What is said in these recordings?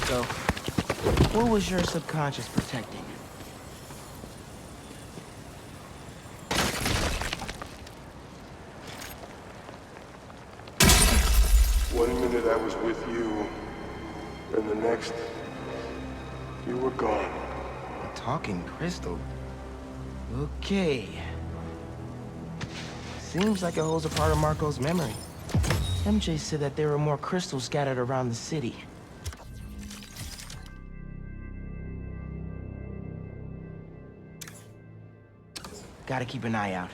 Marko. What was your subconscious protecting? One minute I was with you, and the next, you were gone. A talking crystal? Okay. Seems like it holds a part of Marko's memory. MJ said that there were more crystals scattered around the city. Gotta keep an eye out.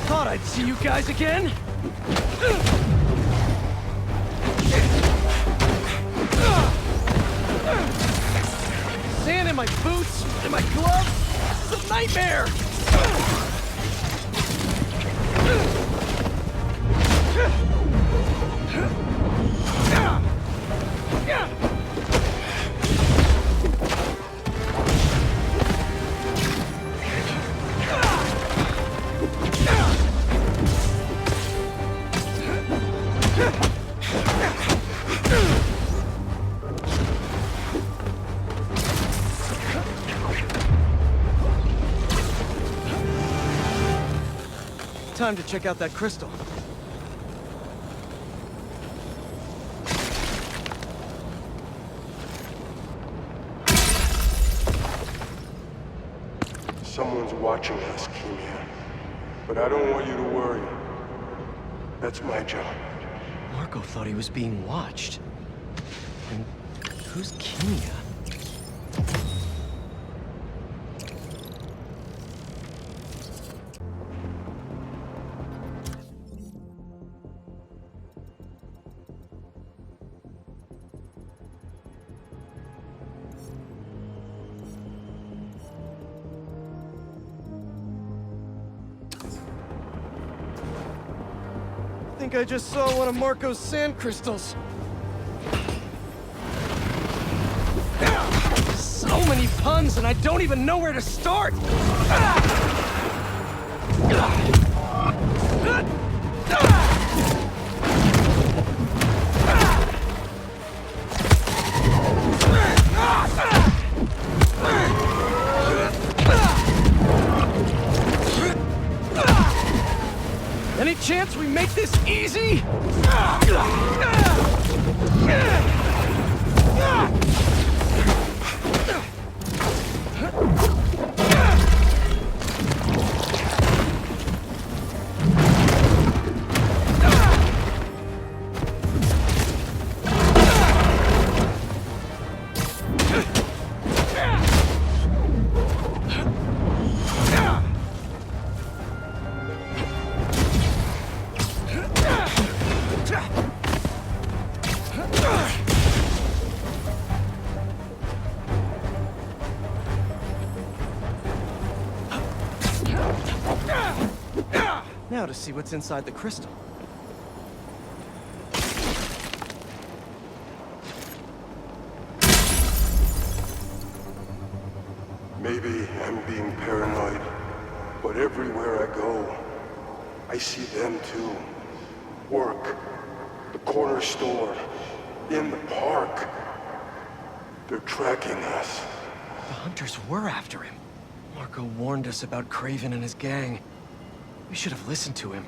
Thought I'd see you guys again. Sand in my boots, in my gloves. This is a nightmare. Time to check out that crystal. Someone's watching us, Kimia. But I don't want you to worry. That's my job. Marko thought he was being watched. And who's Kimia? I think I just saw one of Marko's sand crystals. So many puns, and I don't even know where to start! Any chance we make this easy? Now to see what's inside the crystal. Maybe I'm being paranoid, but everywhere I go, I see them too. Work, the corner store, in the park. They're tracking us. The hunters were after him. Marko warned us about Craven and his gang. We should have listened to him.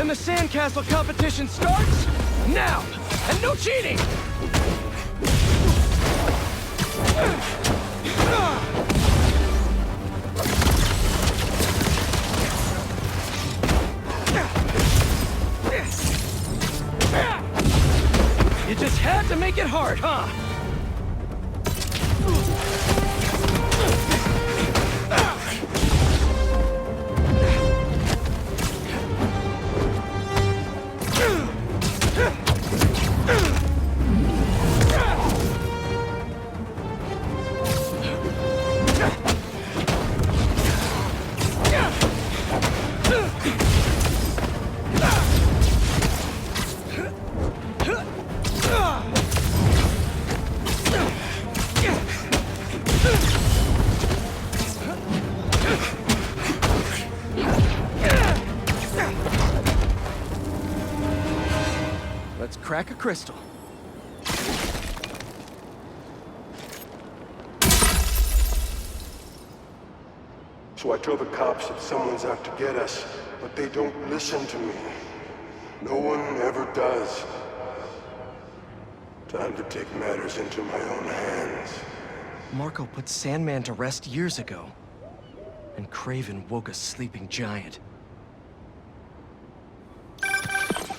Then the sandcastle competition starts now! And no cheating! You just had to make it hard, huh? Let's crack a crystal. So I tell the cops that someone's out to get us, but they don't listen to me. No one ever does. Time to take matters into my own hands. Marko put Sandman to rest years ago. And Kraven woke a sleeping giant.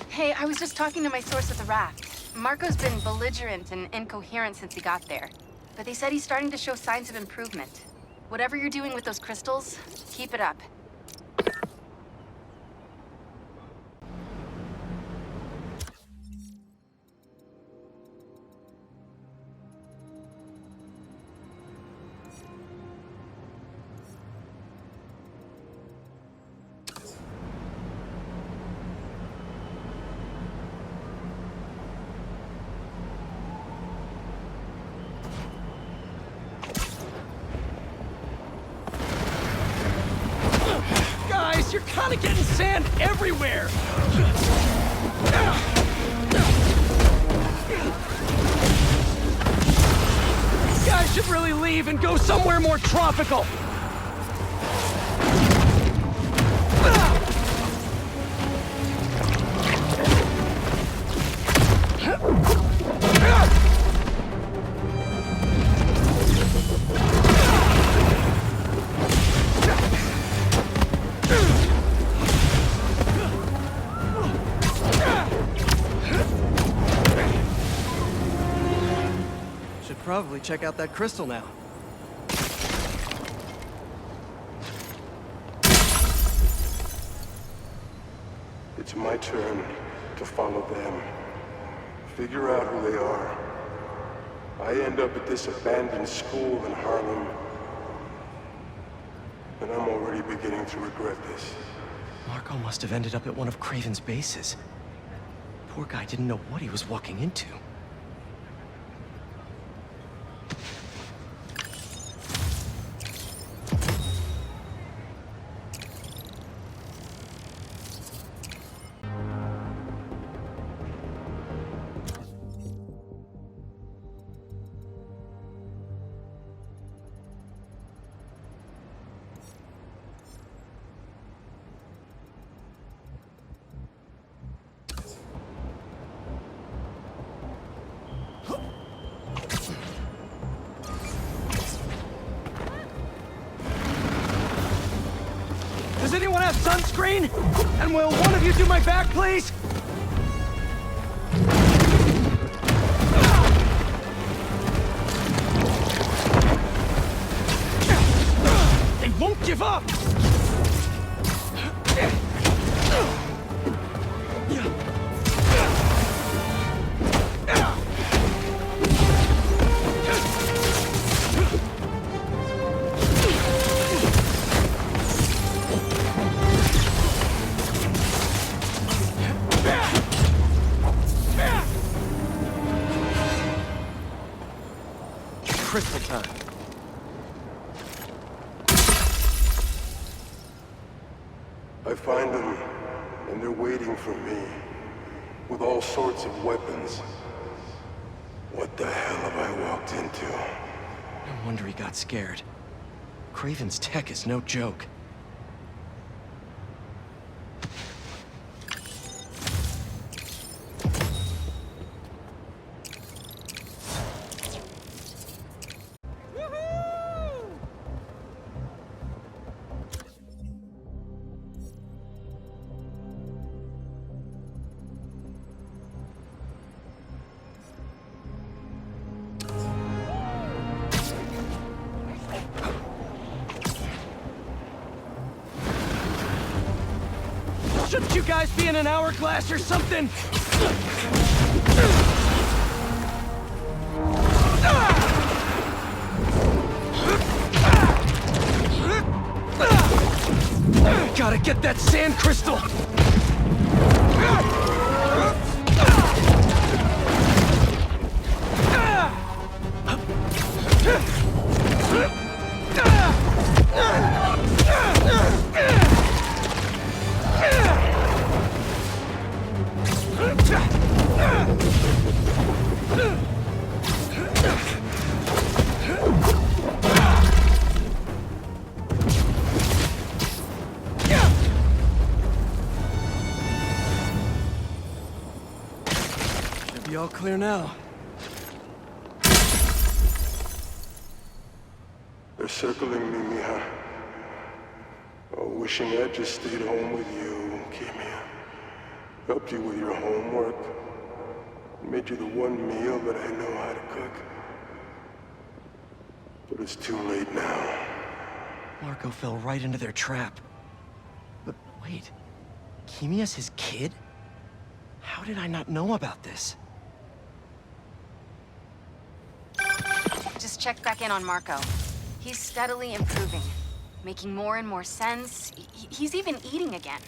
Hey, I was just talking to my source at the raft. Marko's been belligerent and incoherent since he got there. But they said he's starting to show signs of improvement. Whatever you're doing with those crystals, keep it up. You're kind of getting sand everywhere! You guys should really leave and go somewhere more tropical! Probably check out that crystal now. It's my turn to follow them. Figure out who they are. I end up at this abandoned school in Harlem. And I'm already beginning to regret this. Marko must have ended up at one of Kraven's bases. Poor guy didn't know what he was walking into. Does anyone have sunscreen? And will one of you do my back, please? They won't give up! Crystal time. I find them, and they're waiting for me, with all sorts of weapons. What the hell have I walked into? No wonder he got scared. Kraven's tech is no joke. you guys be in an hourglass or something? Gotta get that sand crystal! Should be all clear now. They're circling me, Mija. Oh, wishing I'd just stayed home with you, Kimia. Helped you with your homework. Made you the one meal that I know how to cook. But it's too late now. Marko fell right into their trap. But wait, Kimia's his kid? How did I not know about this? Just checked back in on Marko. He's steadily improving, making more and more sense. He's even eating again.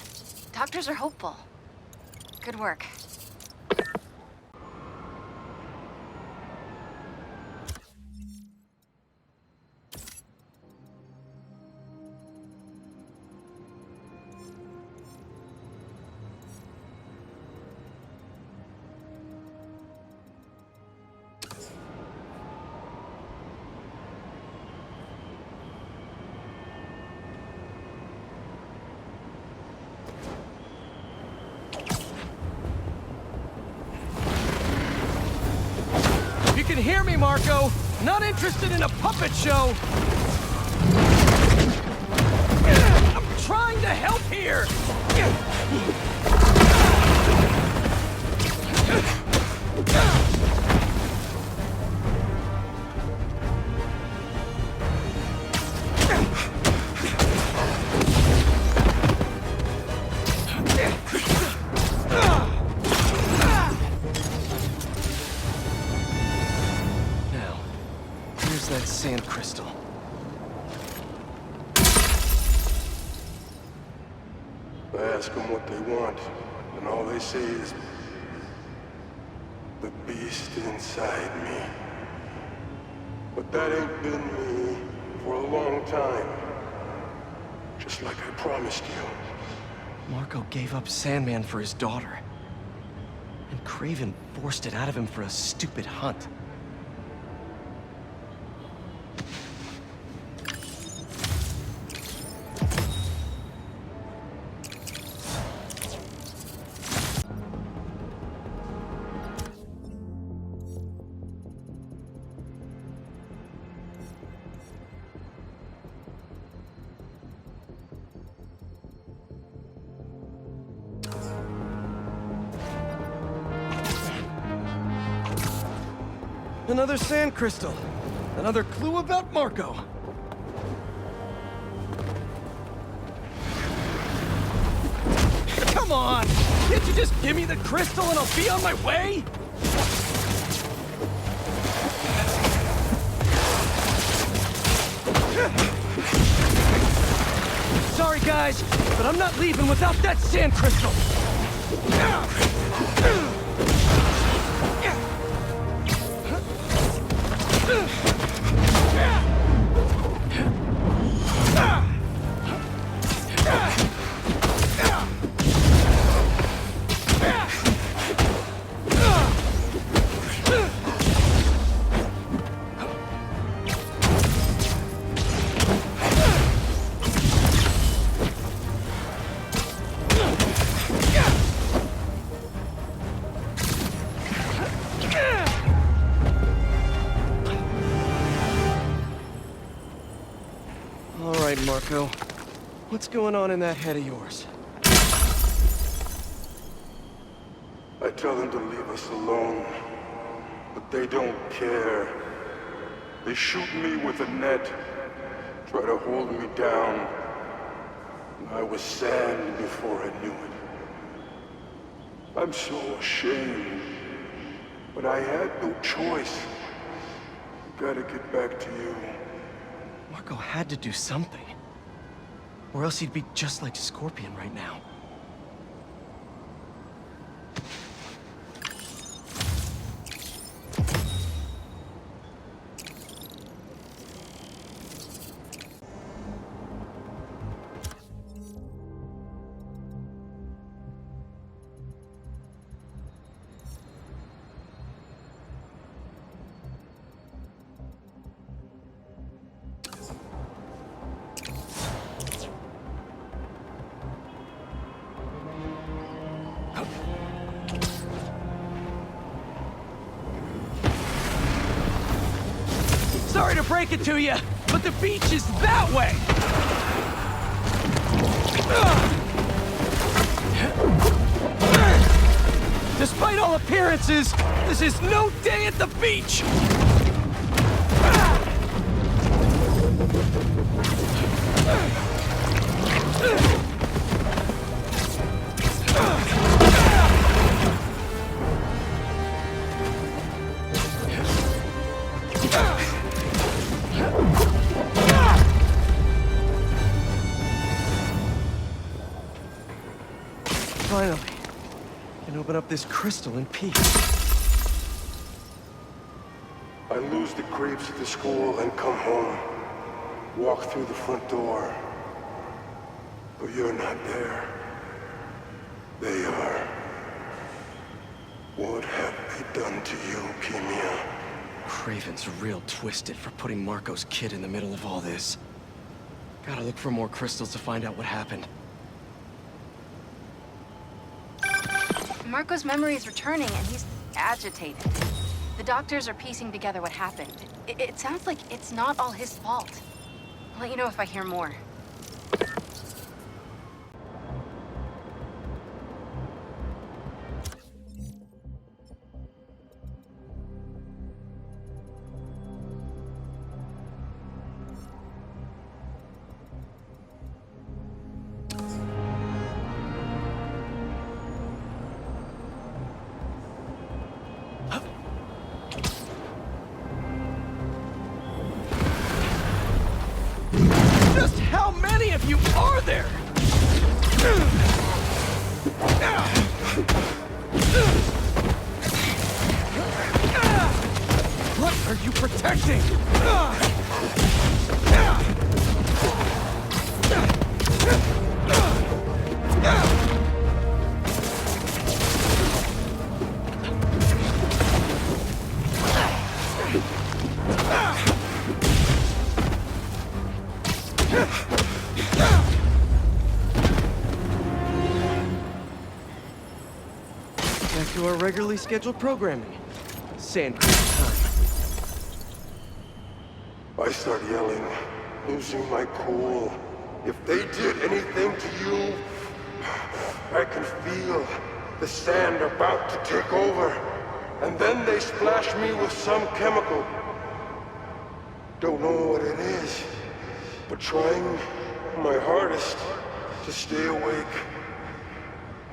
Doctors are hopeful. Good work. You can hear me, Marko! Not interested in a puppet show! I'm trying to help here! That sand crystal. I ask them what they want, and all they say is, the beast inside me. But that ain't been me for a long time. Just like I promised you. Marko gave up Sandman for his daughter. And Kraven forced it out of him for a stupid hunt. Another sand crystal. Another clue about Marko. Come on! Can't you just give me the crystal and I'll be on my way? Sorry guys, but I'm not leaving without that sand crystal. All right, Marko. What's going on in that head of yours? I tell them to leave us alone, but they don't care. They shoot me with a net, try to hold me down. I was sand before I knew it. I'm so ashamed. But I had no choice. Gotta get back to you. Marko had to do something. Or else he'd be just like Scorpion right now. Sorry to break it to you, but the beach is that way! Despite all appearances, this is no day at the beach! Finally, I can open up this crystal in peace. I lose the creeps at the school and come home. Walk through the front door. But you're not there. They are. What have they done to you, Kimia? Craven's real twisted for putting Marko's kid in the middle of all this. Gotta look for more crystals to find out what happened. Marko's memory is returning, and he's agitated. The doctors are piecing together what happened. It sounds like it's not all his fault. I'll let you know if I hear more. Just how many of you are there? What are you protecting? Back to our regularly scheduled programming. Sand cream time. I start yelling, losing my cool. If they did anything to you, I can feel the sand about to take over. And then they splash me with some chemical. Don't know what it is, but trying my hardest to stay awake.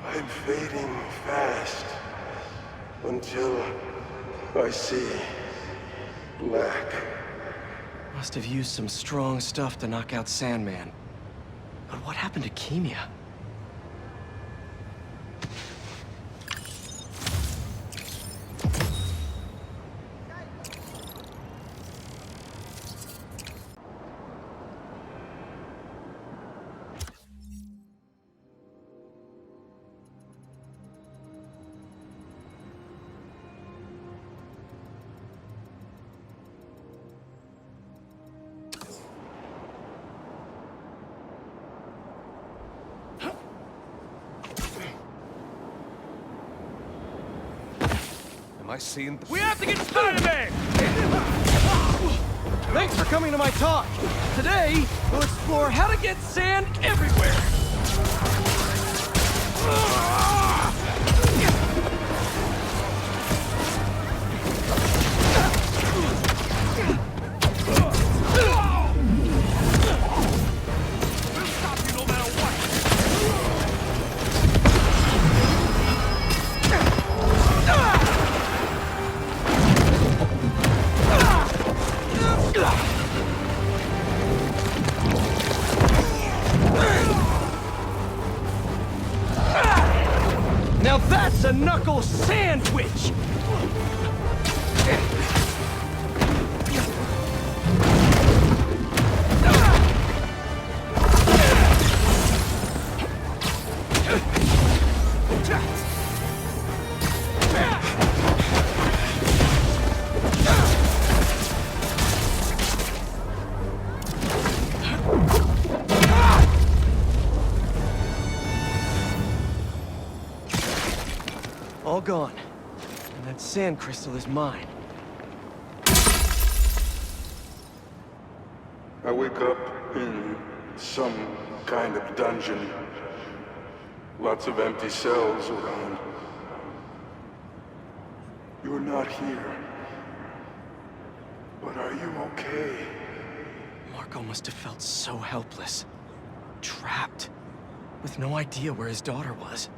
I'm fading fast until I see black. Must have used some strong stuff to knock out Sandman. But what happened to Kimia? Am I seeing the... We have to get Spiderman! Thanks for coming to my talk. Today, we'll explore how to get sand everywhere. We'll stop you no matter what. Marko sandwich! All gone. And that sand crystal is mine. I wake up in some kind of dungeon. Lots of empty cells around. You're not here. But are you okay? Marko must have felt so helpless. Trapped. With no idea where his daughter was.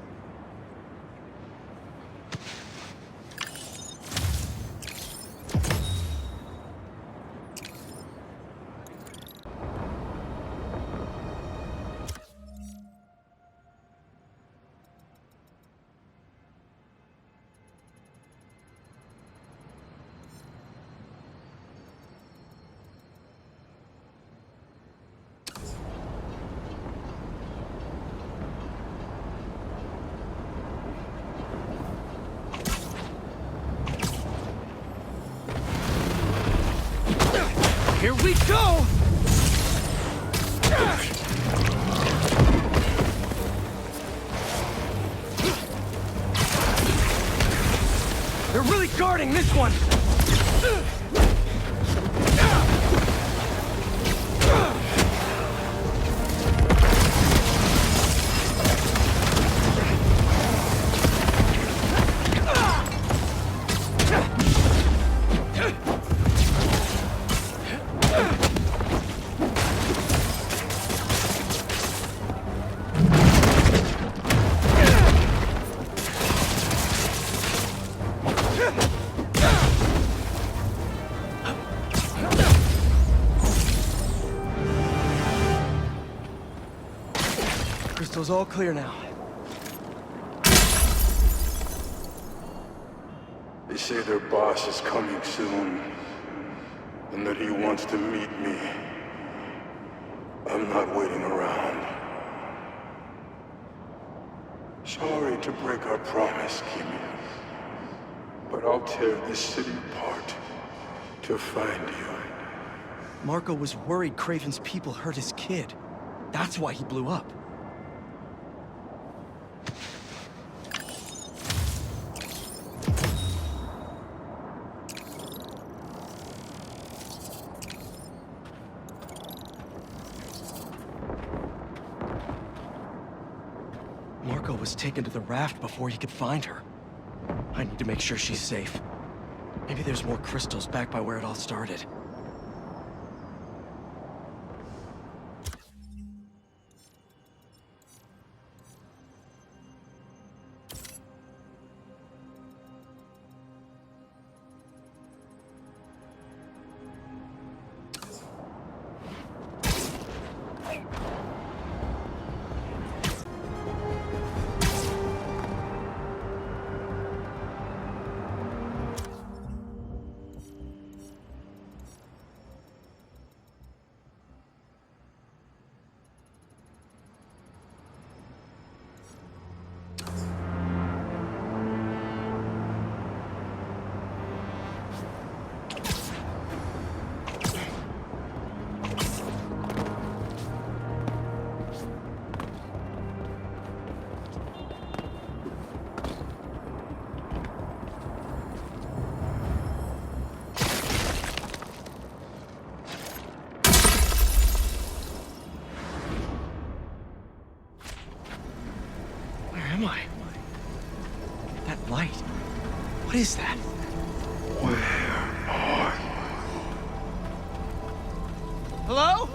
Here we go! They're really guarding this one! Crystal's all clear now. They say their boss is coming soon, and that he wants to meet me. I'm not waiting around. Sorry to break our promise, Kimi, but I'll tear this city apart to find you. Marko was worried Craven's people hurt his kid. That's why he blew up. Marko was taken to the raft before he could find her. I need to make sure she's safe. Maybe there's more crystals back by where it all started. Am I? That light. What is that? Where are you? Hello?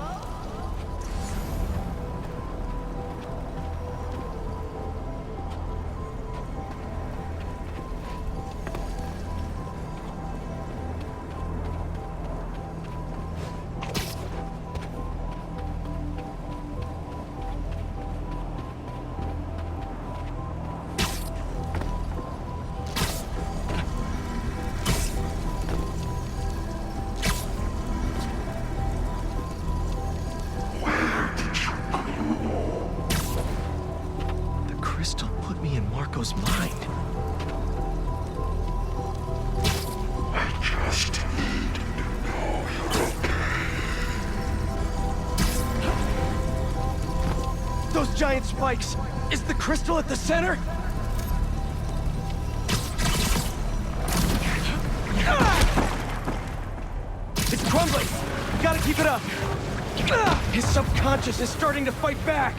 giant spikes. Is the crystal at the center? It's crumbling. Gotta keep it up. His subconscious is starting to fight back.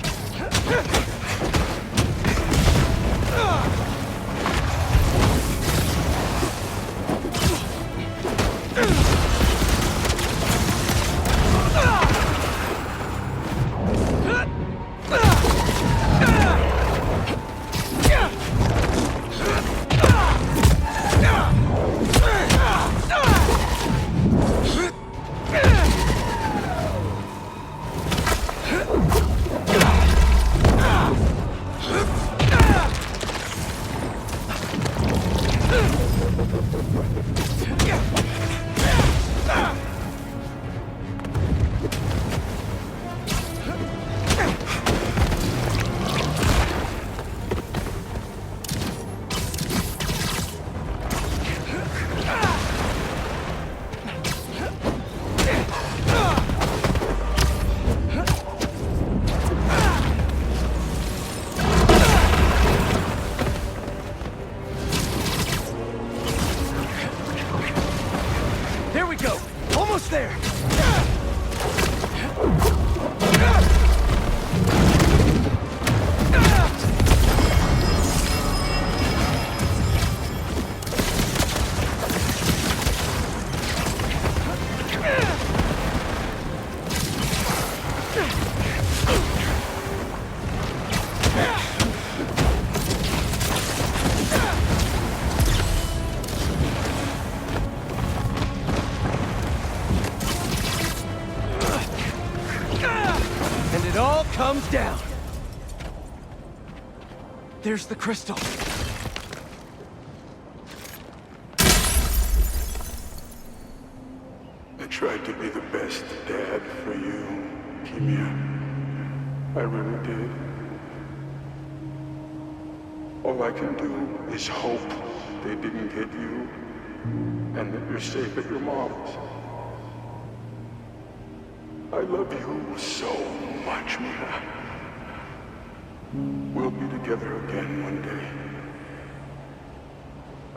There we go! Almost there! It all comes down. There's the crystal. I tried to be the best dad for you, Kimia. I really did. All I can do is hope they didn't get you, and that you're safe at your mom's. I love you so much, Mia. We'll be together again one day.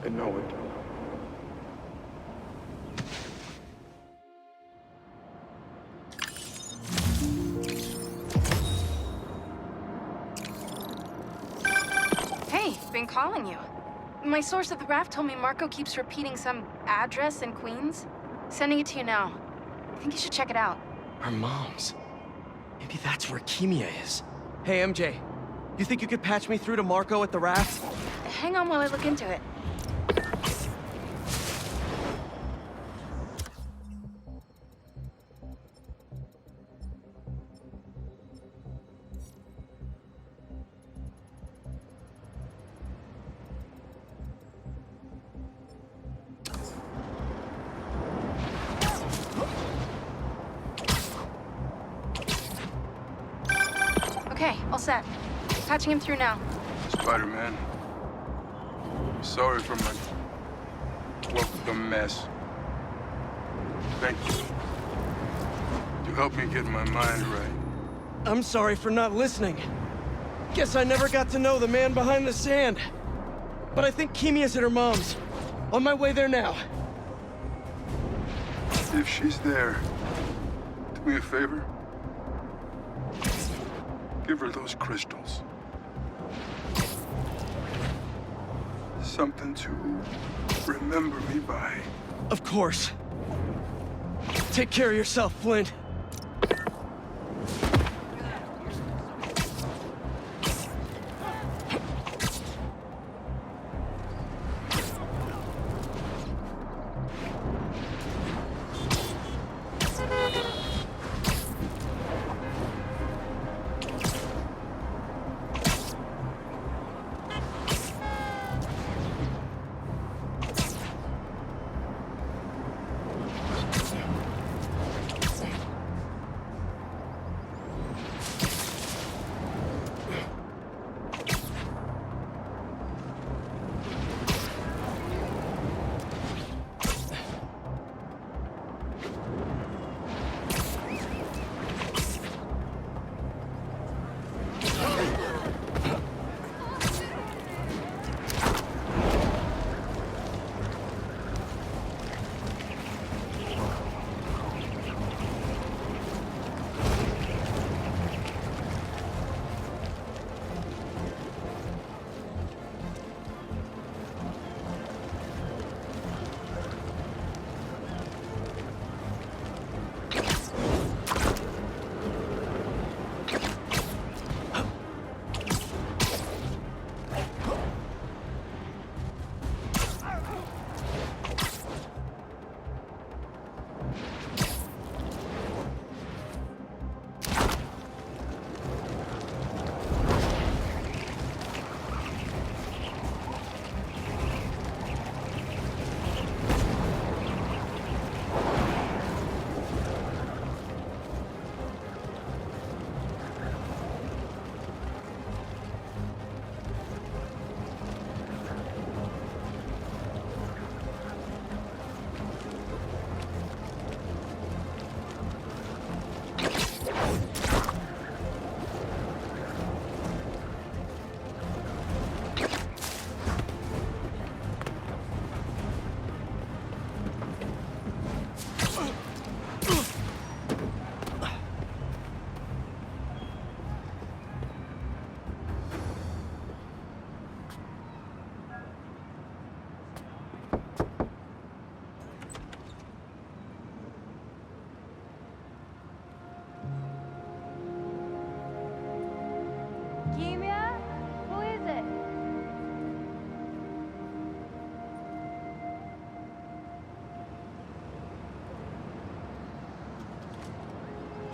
I know it. Hey, been calling you. My source at the raft told me Marko keeps repeating some address in Queens. Sending it to you now. I think you should check it out. Our moms. Maybe that's where Kimia is. Hey, MJ. You think you could patch me through to Marko at the raft? Hang on while I look into it. Okay, all set. Patching him through now. Spider-Man. Sorry for my welcome mess. Thank you. You helped me get my mind right. I'm sorry for not listening. Guess I never got to know the man behind the sand. But I think Kimia's at her mom's. On my way there now. If she's there, do me a favor. Give her those crystals. Something to remember me by. Of course. Take care of yourself, Flint.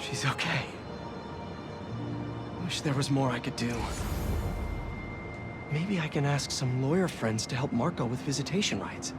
She's okay. Wish there was more I could do. Maybe I can ask some lawyer friends to help Marko with visitation rights.